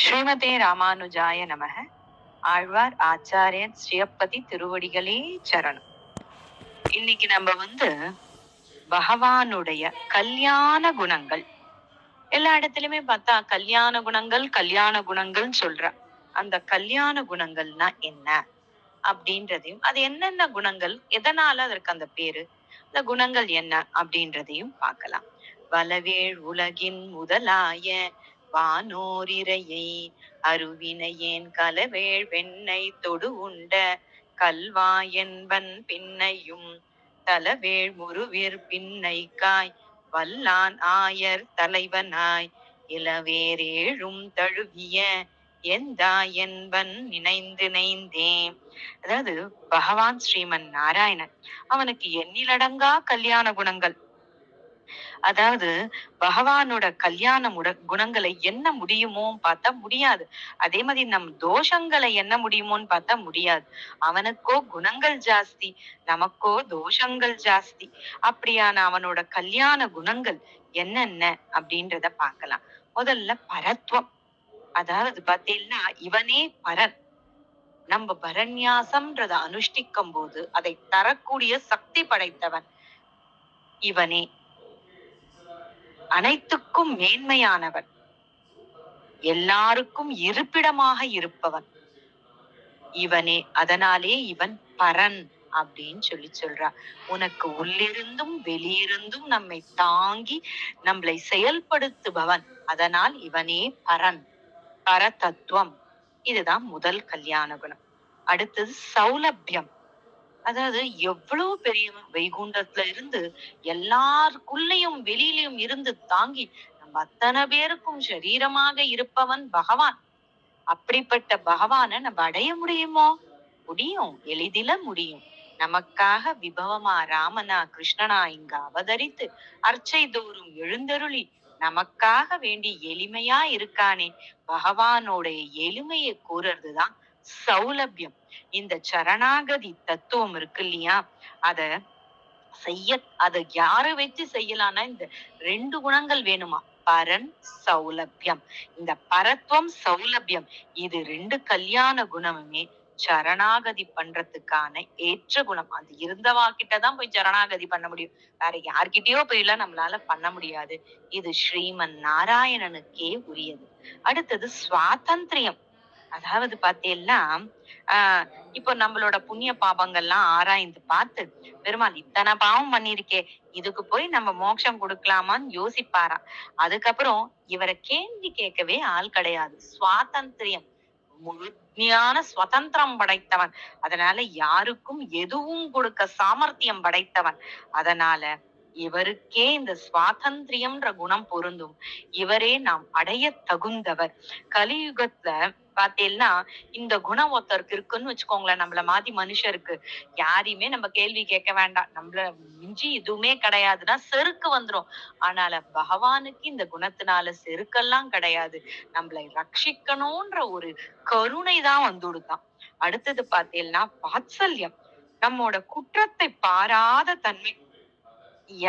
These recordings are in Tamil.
ஸ்ரீமதே ராமானுஜாய நமக. ஆழ்வார் ஆச்சாரியன் ஸ்ரீயப்பதி திருவடிகளே சரணம். இன்னைக்கு நம்ம பகவானுடைய கல்யாண குணங்கள், எல்லா இடத்துலயுமே பார்த்தா கல்யாண குணங்கள் கல்யாண குணங்கள்னு சொல்ற. அந்த கல்யாண குணங்கள்னா என்ன அப்படின்றதையும், அது என்னென்ன குணங்கள், எதனால அதற்கு அந்த பேரு, அந்த குணங்கள் என்ன அப்படின்றதையும் பார்க்கலாம். வலவேள் உலகின் முதலாய வானோரிரையை அருவினையேன் கலவேள் வெண்ணை தொடு உண்ட கல்வாயன்பன் பின்னையும் தலவேள் முருவிற் பின்னைக்காய் வல்லான் ஆயர் தலைவனாய் இளவேரேழும் தழுவிய எந்தாயன்பன் நினைந்து நினைந்தேன். அதாவது பகவான் ஸ்ரீமன் நாராயணன், அவனுக்கு எண்ணிலடங்கா கல்யாண குணங்கள். அதாவது பகவானோட குணங்களை எண்ண முடியுமோ பார்த்தா முடியாது. அதே மாதிரி நம் தோஷங்களை எண்ண முடியுமோன்னு பார்த்தா முடியாது. அவனுக்கோ குணங்கள் ஜாஸ்தி, நமக்கோ தோஷங்கள் ஜாஸ்தி. அப்படியான அவனோட கல்யாண குணங்கள் என்னென்ன அப்படின்றத பார்க்கலாம். முதல்ல பரத்வம். அதாவது பார்த்தீங்கன்னா இவனே பரன். நம்ம பரநியாசம்ன்றத அனுஷ்டிக்கும் போது அதை தரக்கூடிய சக்தி படைத்தவன் இவனே. அனைத்துக்கும் மேன்மையானவன், எல்லாருக்கும் இருப்பிடமாக இருப்பவன் இவனே. அதனாலே இவன் பரன் அப்படின்னு சொல்றா. உனக்கு உள்ளிருந்தும் வெளியிருந்தும் நம்மை தாங்கி நம்மளை செயல்படுத்துபவன். அதனால் இவனே பரன், பரதத்துவம். இதுதான் முதல் கல்யாண குணம். அடுத்தது சௌலபியம். அதாவது எவ்வளவு பெரிய வைகுண்டத்துல இருந்து எல்லாருக்குள்ளயும் வெளியிலயும் இருந்து தாங்கி நம்ம அத்தனை பேருக்கும் சரீரமாக இருப்பவன் பகவான். அப்படிப்பட்ட பகவானை நம்ம அடைய முடியுமோ? முடியும், எளிதில முடியும். நமக்காக விபவமா ராமனா கிருஷ்ணனா இங்க அவதரித்து அர்ச்சை தோறும் எழுந்தருளி நமக்காக வேண்டி எளிமையா இருக்கானே, பகவானோடைய எளிமையை கூறுறதுதான் சௌலபியம். இந்த சரணாகதி தத்துவம் இருக்கு இல்லையா, அத அத யார வச்சு செய்யலாம்னா இந்த ரெண்டு குணங்கள் வேணுமா, பரன் சௌலபியம். இந்த பரத்வம் சௌலபியம் இது ரெண்டு கல்யாண குணமுமே சரணாகதி பண்றதுக்கான ஏற்ற குணம். அது இருந்தவா கிட்டதான் போய் சரணாகதி பண்ண முடியும். வேற யார்கிட்டயோ போயெல்லாம் நம்மளால பண்ண முடியாது. இது ஸ்ரீமன் நாராயணனுக்கே உரியது. அடுத்தது சுவாதந்திரியம். அதாவது பாத்தீங்கன்னா இப்போ நம்மளோட புண்ணிய பாபங்கள்லாம் ஆராய்ந்து பார்த்து, பெருமாள் இத்தனை பாவம் பண்ணிருக்கே, இதுக்கு போய் நம்ம மோட்சம் கொடுக்கலாமான்னு யோசிப்பாராம். அதுக்கப்புறம் இவரை கேள்வி கேட்கவே ஆள் கிடையாது. சுவாதந்திரியம், முழுமையான சுதந்திரம் படைத்தவன். அதனால யாருக்கும் எதுவும் கொடுக்க சாமர்த்தியம் படைத்தவன். அதனால இவருக்கே இந்த சுவாதந்திரியம்ன்ற குணம் பொருந்தும். இவரே நாம் அடைய தகுந்தவர். கலியுகத்துல பாத்தீங்கன்னா இந்த குணம் ஒருத்தருக்கு இருக்குன்னு வச்சுக்கோங்களேன். நம்மள மாதிரி மனுஷருக்கு யாரையுமே நம்ம கேள்வி கேட்க வேண்டாம், நம்மள மிஞ்சி எதுவுமே கிடையாதுன்னா செருக்கு வந்துரும். ஆனால பகவானுக்கு இந்த குணத்தினால செருக்கெல்லாம் கிடையாது. நம்மளை ரட்சிக்கணும்ன்ற ஒரு கருணை தான் வந்துடுதான். அடுத்தது பாத்தீங்கன்னா வாத்சல்யம். நம்மோட குற்றத்தை பாராத தன்மை.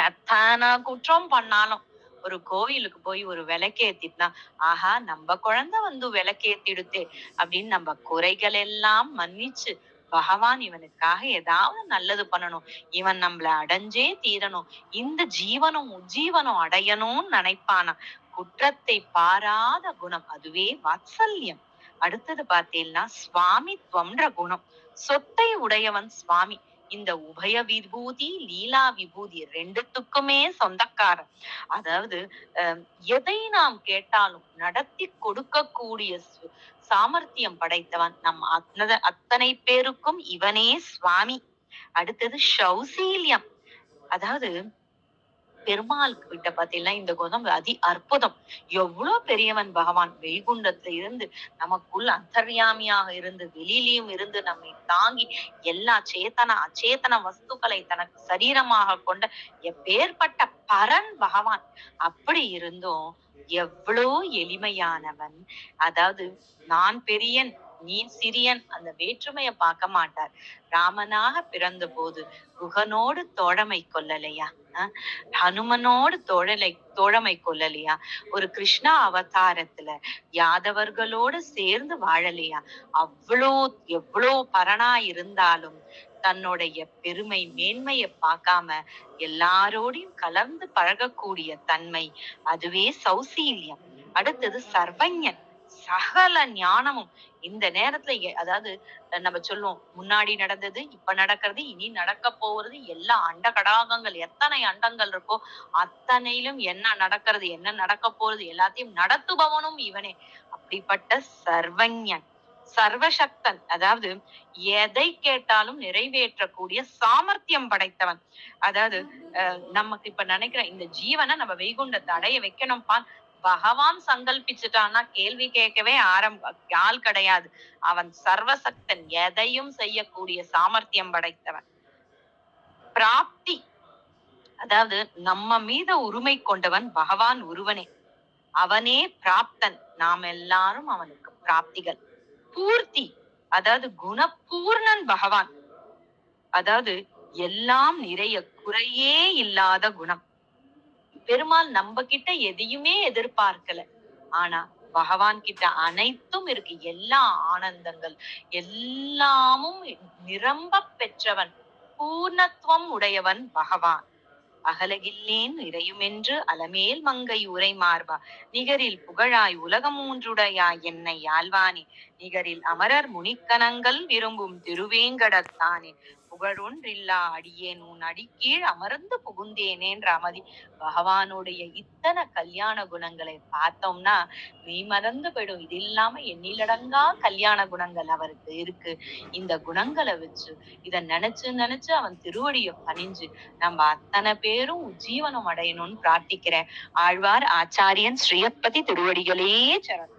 எத்தனை குற்றம் பண்ணாலும் ஒரு கோயிலுக்கு போய் ஒரு விளக்கேத்திட்டா, ஆஹா நம்ம குழந்தை விளக்கேத்திடுத்தே அப்படின்னு நம்ம குறைகள் எல்லாம் மன்னிச்சு, பகவான் இவனுக்காக ஏதாவது நல்லது பண்ணணும், இவன் நம்மள அடைஞ்சே தீரணும், இந்த ஜீவனம் உஜ்ஜீவனம் அடையணும்னு நினைப்பானா. குற்றத்தை பாராத குணம், அதுவே வாத்சல்யம். அடுத்தது பார்த்தீங்கன்னா சுவாமித்வம்ன்ற குணம். சொத்தை உடையவன் சுவாமி. இந்த உபய விபூதி லீலா விபூதி ரெண்டுத்துக்குமே சொந்தக்காரன். அதாவது எதை நாம் கேட்டாலும் நடத்தி கொடுக்கக்கூடிய சாமர்த்தியம் படைத்தவன். நம் அத்தனை பேருக்கும் இவனே சுவாமி. அடுத்தது சௌசீல்யம். அதாவது பெருமாள் கிட்ட பாத்தீங்கன்னா இந்த குணம் அற்புதம். எவ்வளவு பெரியவன் பகவான். வைகுண்டத்துல இருந்து நமக்குள் அந்தர்யாமியாக இருந்து வெளியிலையும் இருந்து நம்மை தாங்கி எல்லா சேத்தன அச்சேதன வஸ்துக்களை தனக்கு சரீரமாக கொண்ட எப்பேற்பட்ட பரன் பகவான். அப்படி இருந்தும் எவ்வளோ எளிமையானவன். அதாவது நான் பெரியன் நீ சிறியன் அந்த வேற்றுமைய பார்க்க மாட்டார். ராமனாக பிறந்த போது குகனோடு தோழமை கொள்ளலையா? அ ஹனுமனோடு தோழமை கொள்ளலையா? ஒரு கிருஷ்ணா அவதாரத்துல யாதவர்களோடு சேர்ந்து வாழலையா? அவ்ளோ எவ்ளோ பரனா இருந்தாலும் தன்னுடைய பெருமை மேன்மைய பார்க்காம எல்லாரோடையும் கலந்து பழகக்கூடிய தன்மை, அதுவே சௌசீல்யம். அடுத்தது சர்வஞன். சகல ஞானமும் இந்த நேரத்துல அதாவது நம்ம சொல்லுவோம் முன்னாடி நடந்தது, இப்ப நடக்கிறது, இனி நடக்க போறது, எல்லா அண்ட கடாகங்கள் எத்தனை அண்டங்கள் இருக்கோ அத்தனையிலும் என்ன நடக்கிறது, என்ன நடக்க போறது எல்லாத்தையும் நடத்துபவனும் இவனே. அப்படிப்பட்ட சர்வஞன், சர்வசக்தன். அதாவது எதை கேட்டாலும் நிறைவேற்றக்கூடிய சாமர்த்தியம் படைத்தவன். அதாவது நமக்கு இப்ப நினைக்கிற இந்த ஜீவனை நம்ம வைகுண்டத்தை அடைய வைக்கணும்பா, பகவான் சங்கல்பிச்சுட்டான்னா கேள்வி கேட்கவே ஆள் கிடையாது. அவன் சர்வசக்தன், எதையும் செய்யக்கூடிய சாமர்த்தியம் படைத்தவன். பிராப்தி, அதாவது நம்ம மீத உரிமை கொண்டவன் பகவான் ஒருவனே. அவனே பிராப்தன், நாம் எல்லாரும் அவனுக்கு பிராப்திகள். பூர்த்தி, அதாவது குணபூர்ணன் பகவான். அதாவது எல்லாம் நிறைய, குறையே இல்லாத குணம். பெருமாள் நம்ம கிட்ட எதையுமே எதிர்பார்க்கல. ஆனா பகவான் கிட்ட அனைத்தும் இருக்கு. எல்லா ஆனந்தங்கள் எல்லாமும் நிரம்ப பெற்றவன், பூர்ணத்துவம் உடையவன் பகவான். அகலகில்லேன் இறையுமென்று அலமேல் மங்கை உரை மார்பா, நிகரில் புகழாய் உலகமூன்றுடையாய் என்னை ஆழ்வானே, நிகரில் அமரர் முனிக்கணங்கள் விரும்பும் திருவேங்கடத்தானே, புகழொன்றில்லா அடியேன் உன் அடிக்கீழ் அமர்ந்து புகுந்தேனேன்ற அமதி. பகவானுடைய இத்தனை கல்யாண குணங்களை பார்த்தோம்னா மெய் மறந்து போயிடும். இது இல்லாம எண்ணிலடங்கா கல்யாண குணங்கள் அவருக்கு இருக்கு. இந்த குணங்களை வச்சு இத நினைச்சு நினைச்சு அவன் திருவடிய பணிஞ்சு நம்ம அத்தனை பேரும் உஜ்ஜீவனம் அடையணும்னு பிரார்த்திக்கிறேன். ஆழ்வார் ஆச்சாரியன் ஸ்ரீயப்பதி திருவடிகளே சரணம்.